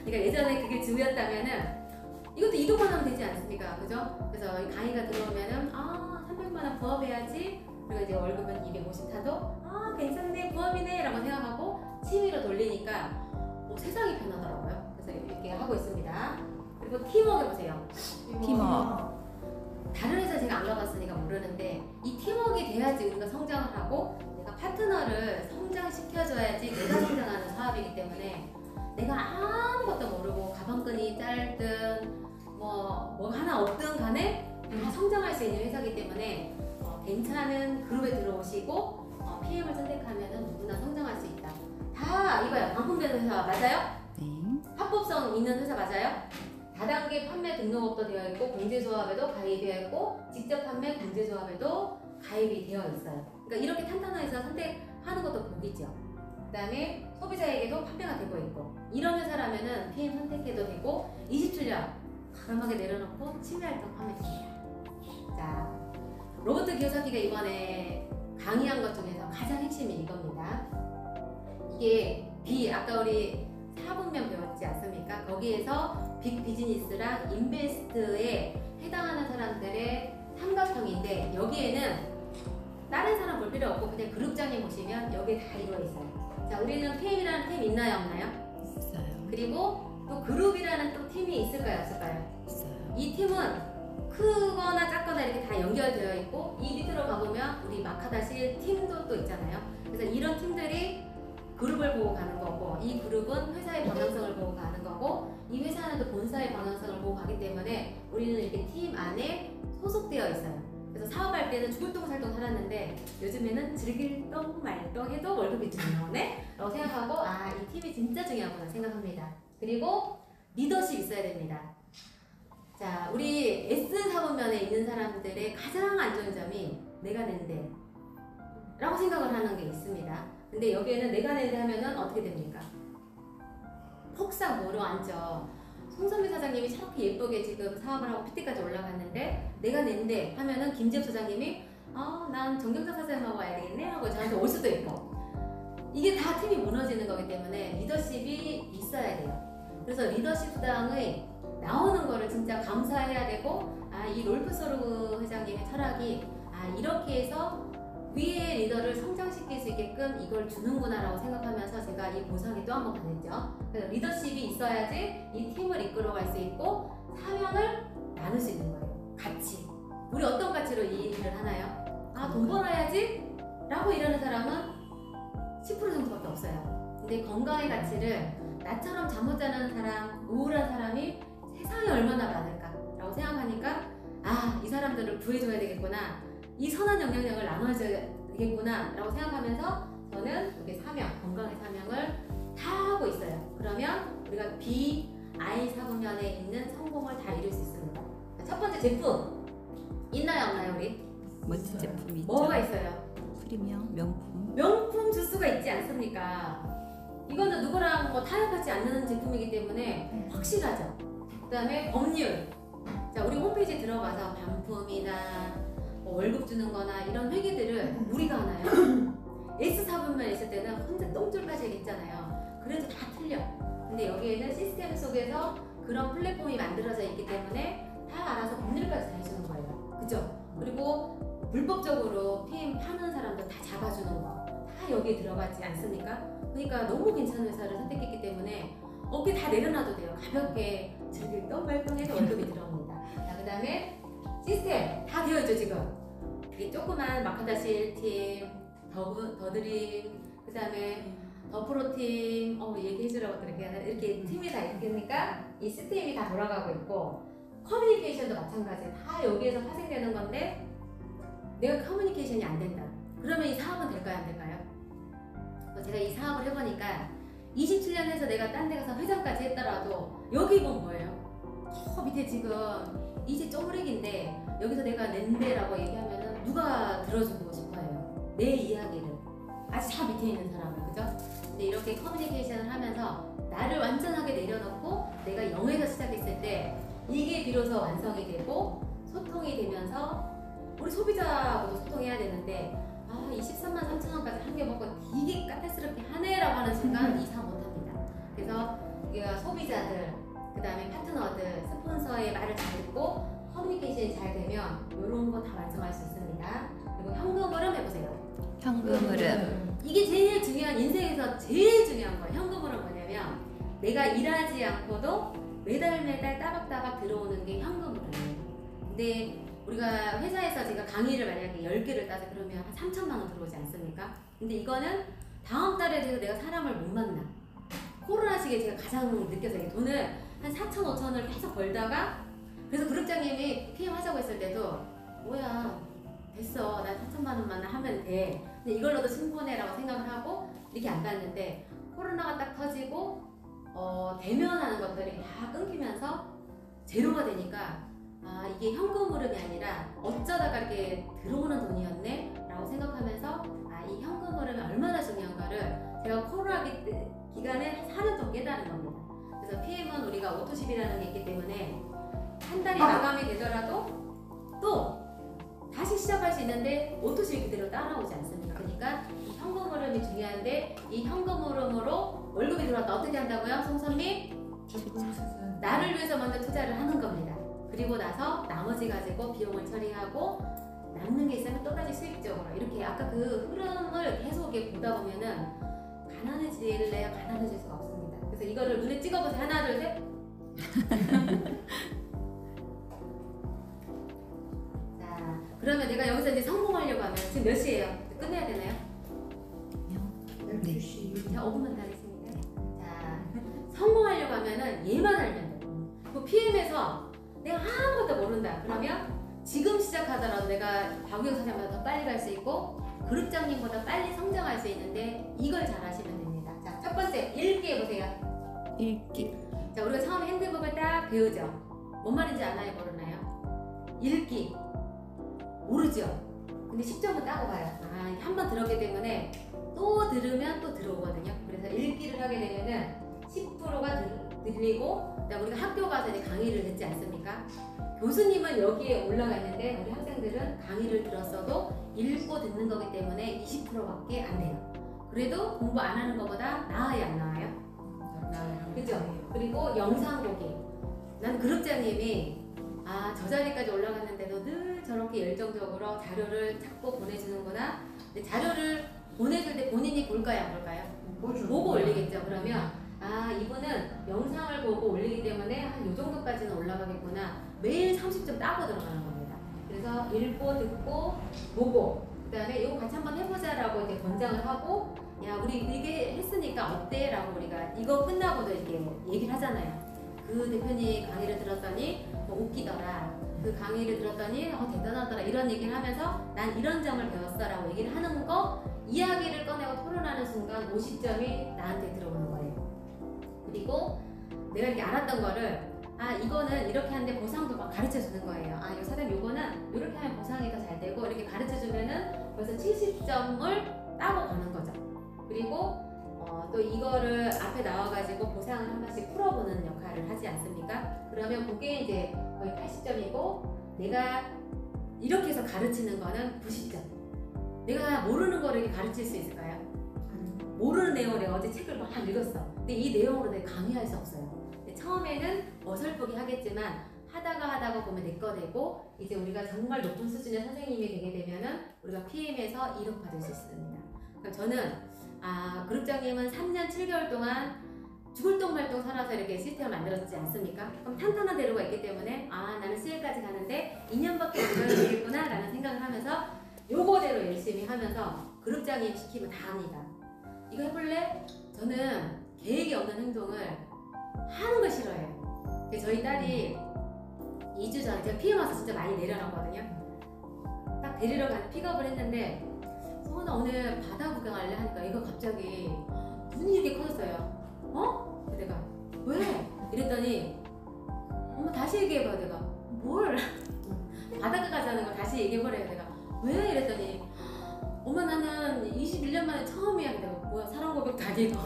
그러니까 예전에 그게 주였다면은 이것도 이동만 하면 되지 않습니까? 그죠? 그래서 이 강의가 들어오면은 300만 원 부업해야지. 그리고 이제 월급은 250 타도 괜찮네, 부업이네 라고 생각하고 취미로 돌리니까 세상이 편하더라고요. 그래서 이렇게 하고 있습니다. 그리고 팀워크 해보세요. 팀워크. 다른 회사 제가 안 가봤으니까 모르는데 이 팀워크가 돼야지 우리가 성장을 하고, 내가 파트너를 성장시켜줘야지 내가 성장하는 사업이기 때문에 내가 아무것도 모르고 가방끈이 짧든 뭐 하나 없든 간에 다 성장할 수 있는 회사이기 때문에 괜찮은 그룹에 들어오시고 PM을 선택하면 누구나 성장할 수 있다. 다 이거야. 반품되는 회사 맞아요? 네. 합법성 있는 회사 맞아요? 다단계 판매 등록업도 되어 있고, 공제조합에도 가입되어 있고, 직접 판매 공제조합에도 가입이 되어 있어요. 그러니까 이렇게 탄탄한 회사 선택하는 것도 복이죠. 그 다음에 소비자에게도 판매가 되고 있고, 이런 회사라면은 PM 선택해도 되고, 27년 과감하게 내려놓고 취미활동 하면 됩니다. 자, 로봇 기어찾기가 이번에 강의한 것 중에서 가장 핵심이 이겁니다. 이게 아까 우리 4분면 배웠지 않습니까? 거기에서 빅 비즈니스랑 인베스트에 해당하는 사람들의 삼각형인데, 여기에는 다른 사람 볼 필요 없고 그냥 그룹장님 보시면 여기에 다 이루어 있어요. 자, 우리는 PM이라는 팀 있나요 없나요? 있어요. 그리고 또 그룹이라는 또 팀이 있을까요 없을까요? 있어요. 이 팀은 크거나 작거나 이렇게 다 연결되어 있고, 이 밑으로 가보면 우리 마카다시 팀도 또 있잖아요. 그래서 이런 팀들이 그룹을 보고 가는 거고, 이 그룹은 회사의 방향성을 보고 가는 거고, 이 회사는 또 본사의 방향성을 보고 가기 때문에 우리는 이렇게 팀 안에 소속되어 있어요. 그래서 사업할 때는 죽을 똥 살똥 살았는데 요즘에는 즐길 똥 말똥 해도 월급이 중요하네? 라고 생각하고 이 팀이 진짜 중요하구나 생각합니다. 그리고 리더십 있어야 됩니다. 자, 우리 S4분면에 있는 사람들의 가장 안 좋은 점이 내가 낸대 라고 생각을 하는 게 있습니다. 근데 여기에는 내가 낸대 하면은 어떻게 됩니까? 폭삭 뭐로 앉죠. 송선미 사장님이 저렇게 예쁘게 지금 사업을 하고 PT까지 올라갔는데 내가 낸대 하면은 김재엽 사장님이 난 정경자 사장님하고 와야 되겠네 하고 저한테 올 수도 있고, 이게 다 팀이 무너지는 거기 때문에 리더십이 있어야 돼요. 그래서 리더십 수당의 나오는 거를 진짜 감사해야 되고, 이 롤프소르 회장님의 철학이 이렇게 해서 위의 리더를 성장시킬 수 있게끔 이걸 주는구나 라고 생각하면서 제가 이 보상이 또 한 번 받았죠. 그래서 리더십이 있어야지 이 팀을 이끌어갈 수 있고 사명을 나눌 수 있는 거예요. 가치. 우리 어떤 가치로 이 일을 하나요? 돈 벌어야지 라고 일하는 사람은 10% 정도밖에 없어요. 근데 건강의 가치를 나처럼 잠 못 자는 사람, 우울한 사람이 세상에 얼마나 많을까 라고 생각하니까 이 사람들을 구해줘야 되겠구나, 이 선한 영향력을 나눠줘야 되겠구나 라고 생각하면서 저는 이렇게 사명, 건강의 사명을 다 하고 있어요. 그러면 우리가 I4분면에 있는 성공을 다 이룰 수 있습니다. 첫 번째 제품 있나요 없나요 우리? 멋진 제품이 있죠. 뭐가 있어요? 프리미엄 명품. 명품 주스가 있지 않습니까? 이거는 누구랑 타협하지 않는 제품이기 때문에 확실하죠. 그 다음에 법률. 자, 우리 홈페이지 들어가서 반품이나 월급 주는 거나 이런 회계들을 우리가 하나요? S4분면 있을 때는 혼자 똥줄까지 했잖아요. 그래도 다 틀려. 근데 여기에는 시스템 속에서 그런 플랫폼이 만들어져 있기 때문에 다 알아서 법률까지 다 해주는 거예요. 그죠? 그리고 불법적으로 PM 파는 사람들 다 잡아주는 거 다 여기에 들어가지 않습니까? 그러니까 너무 괜찮은 회사를 선택했기 때문에 어깨 다 내려놔도 돼요. 가볍게 즐길 똥 말똥해서 월급이 들어옵니다. 자, 그 다음에 시스템 다 되어 있죠 지금. 이 조그만 마카다실 팀, 더드림, 그 다음에 더프로팀 얘기해주라고 이렇게 팀이 다 있으니까 이 시스템이 다 돌아가고 있고 커뮤니케이션도 마찬가지예요. 다 여기에서 파생되는 건데 내가 커뮤니케이션이 안 된다. 그러면 이 사업은 될까요? 안 될까요? 제가 이 사업을 해보니까 27년 해서 내가 딴 데 가서 회장까지 했더라도 여기 이건 뭐예요? 저 밑에 지금 이제 쪼무렉인데 여기서 내가 낸데라고 얘기하면은 누가 들어주고 싶어요? 내 이야기를 아직 다 밑에 있는 사람을, 그죠? 근데 이렇게 커뮤니케이션을 하면서 나를 완전하게 내려놓고 내가 0에서 시작했을 때 이게 비로소 완성이 되고 소통이 되면서 우리 소비자하고도 소통해야 되는데 23만 3천 원까지 한 개 먹고 되게 까탈스럽게 하네라고 하는 순간 이상 못합니다. 그래서 우리가 소비자들, 그 다음에 파트너들, 스폰서의 말을 잘 듣고 커뮤니케이션이 잘 되면 이런 거 다 완성할 수 있습니다. 그리고 현금 흐름 해보세요. 현금 흐름. 이게 제일 중요한, 인생에서 제일 중요한 거예요. 현금 흐름 뭐냐면 내가 일하지 않고도 매달 따박따박 들어오는 게 현금 흐름이에요. 근데 우리가 회사에서 제가 강의를 만약에 10개를 따서 그러면 한 3천만 원 들어오지 않습니까? 근데 이거는 다음 달에 대해서 내가 사람을 못 만나. 코로나 시기에 제가 가장 느껴서 돈을 한 4천, 5천을 계속 벌다가 그래서 그룹장님이 PM 하자고 했을 때도 뭐야 됐어 난 4천만 원만 하면 돼. 근데 이걸로도 충분해라고 생각을 하고 이렇게 안 갔는데 코로나가 딱 터지고 대면하는 것들이 다 끊기면서 제로가 되니까 이게 현금 흐름이 아니라 어쩌다가 이렇게 들어오는 돈이었네 라고 생각하면서 이 현금 흐름이 얼마나 중요한가를 제가 코로나 기간에 4년 동안 깨달은 겁니다. 그래서 PM은 우리가 오토십이라는 게 있기 때문에 한 달이 마감이 되더라도 또 다시 시작할 수 있는데 오토십이 그대로 따라오지 않습니까? 그러니까 이 현금 흐름이 중요한데 이 현금 흐름으로 월급이 들어왔다 어떻게 한다고요? 송선미? 나를 위해서 먼저 투자를 하는 겁니다. 그리고 나서 나머지 가지고 비용을 처리하고 남는 게 있으면 또다시 수익적으로 이렇게 아까 그 흐름을 계속 이렇게 보다 보면은 가난해질래야 가난해질 수가 없습니다. 그래서 이거를 눈에 찍어보세요. 하나, 둘, 셋. 자, 그러면 내가 여기서 이제 성공하려고 하면 지금 몇 시예요? 끝내야 되나요? 네. 자, 5분만 더 하겠습니다. 자, 성공하려고 하면은 얘만 알면 돼. 그 PM에서 내가 아무것도 모른다. 그러면 지금 시작하더라도 내가 박우영 사장보다 더 빨리 갈 수 있고 그룹장님보다 빨리 성장할 수 있는데 이걸 잘 하시면 됩니다. 자, 첫 번째 읽기 해보세요. 읽기. 자, 우리가 처음에 핸드북을 딱 배우죠. 뭔 말인지 아나요? 모르나요? 읽기 모르죠? 근데 10점은 따고 가요. 한 번 들었기 때문에 또 들으면 또 들어오거든요. 그래서 읽기를 하게 되면은 10%가 들리고 우리가 학교 가서 이제 강의를 듣지 않습니까? 교수님은 여기에 올라가 있는데 우리 학생들은 강의를 들었어도 읽고 듣는 거기 때문에 20%밖에 안 돼요. 그래도 공부 안 하는 것보다 나아요, 안 나아요? 나아요. 그죠? 그리고 영상 보기. 난 그룹장님이 저 자리까지 올라갔는데도 늘 저렇게 열정적으로 자료를 찾고 보내주는구나. 근데 자료를 보내줄 때 본인이 볼까요, 안 볼까요? 보고 올리겠죠. 그러면 이분은 영상을 보고 올리기 때문에 한 요 정도까지는 올라가겠구나. 매일 30점 따고 들어가는 겁니다. 그래서 읽고 듣고 보고 그 다음에 이거 같이 한번 해보자라고 이제 권장을 하고 야 우리 이게 했으니까 어때? 라고 우리가 이거 끝나고도 이렇게 얘기를 하잖아요. 그 대표님 강의를 들었더니 웃기더라. 그 강의를 들었더니 대단하더라. 이런 얘기를 하면서 난 이런 점을 배웠어 라고 얘기를 하는 거 이야기를 꺼내고 토론하는 순간 50점이 나한테 들어오는 거예요. 그리고 내가 이렇게 알았던 거를 이거는 이렇게 하는데 보상도 막 가르쳐 주는 거예요. 요 사장님 요거는 이렇게 하면 보상이 더 잘 되고 이렇게 가르쳐 주면은 벌써 70점을 따고 가는 거죠. 그리고 또 이거를 앞에 나와가지고 보상을 한 번씩 풀어보는 역할을 하지 않습니까? 그러면 그게 이제 거의 80점이고 내가 이렇게 해서 가르치는 거는 90점. 내가 모르는 거를 이렇게 가르칠 수 있을까요? 모르는 내용을 내가 어제 책을 막 읽었어. 근데 이 내용으로 내가 강의할 수 없어요. 근데 처음에는 어설프게 하겠지만 하다가 보면 내 거 되고 이제 우리가 정말 높은 수준의 선생님이 되게 되면은 우리가 PM에서 1억 받을 수 있습니다. 그럼 저는 그룹장님은 3년 7개월 동안 죽을 똥 말똥 살아서 이렇게 시스템을 만들었지 않습니까? 그럼 탄탄한 대로가 있기 때문에 나는 CL까지 가는데 2년밖에 못 가야 되겠구나 라는 생각을 하면서 요거대로 열심히 하면서 그룹장님 시키면 다 합니다. 이거 해볼래? 저는 계획이 없는 행동을 하는 걸 싫어해요. 저희 딸이 2주 전에 제가 피해 와서 진짜 많이 내려놨거든요. 딱 데리러 가서 픽업을 했는데 소원아 오늘 바다 구경할래? 하니까 이거 갑자기 눈이 이렇게 커졌어요. 어? 그래서 내가 왜? 이랬더니 엄마 다시 얘기해봐. 내가 뭘? 바닷가 가자는 걸 다시 얘기해보래요. 내가 왜? 이랬더니 엄마 나는 21년 만에 처음이야. 내가 뭐야 사랑 고백도 아니고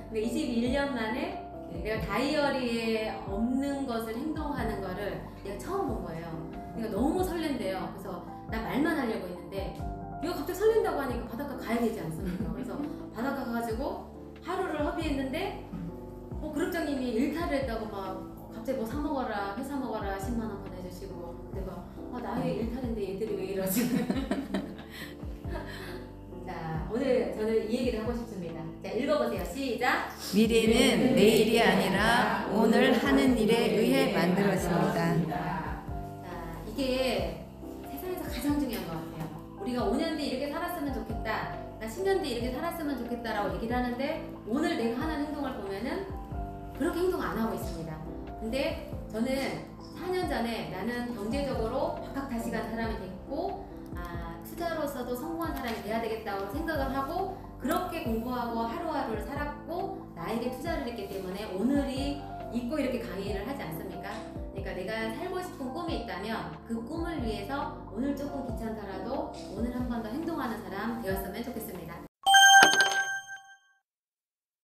근데 21년 만에 내가 다이어리에 없는 것을 행동하는 거를 내가 처음 본 거예요. 그러니까 너무 설렌대요. 그래서 나 말만 하려고 했는데 이거 갑자기 설렌다고 하니까 바닷가 가야 되지 않습니까? 그래서 바닷가 가가지고 하루를 허비했는데 그룹장님이 일탈을 했다고 막 갑자기 뭐 사 먹어라 회사 먹어라 10만 원 보내주시고 내가 나의 일탈인데 얘들이 왜 이러지? 자 오늘 저는 이 얘기를 하고 싶습니다. 자 읽어보세요. 시작. 미래는 내일이 아니라 오늘 하는 일에 의해 만들어집니다. 자 이게 세상에서 가장 중요한 것 같아요. 우리가 5년 뒤 이렇게 살았으면 좋겠다. 나 10년 뒤 이렇게 살았으면 좋겠다라고 얘기를 하는데 오늘 내가 하는 행동을 보면은 그렇게 행동 안 하고 있습니다. 근데 저는 4년 전에 나는 경제적으로 박학다식한 사람이 됐고 투자로서도 성공한 사람이 돼야 되겠다고 생각을 하고 그렇게 공부하고 하루하루를 살았고 나에게 투자를 했기 때문에 오늘이 있고 이렇게 강의를 하지 않습니까? 그러니까 내가 살고 싶은 꿈이 있다면 그 꿈을 위해서 오늘 조금 귀찮더라도 오늘 한 번 더 행동하는 사람 되었으면 좋겠습니다.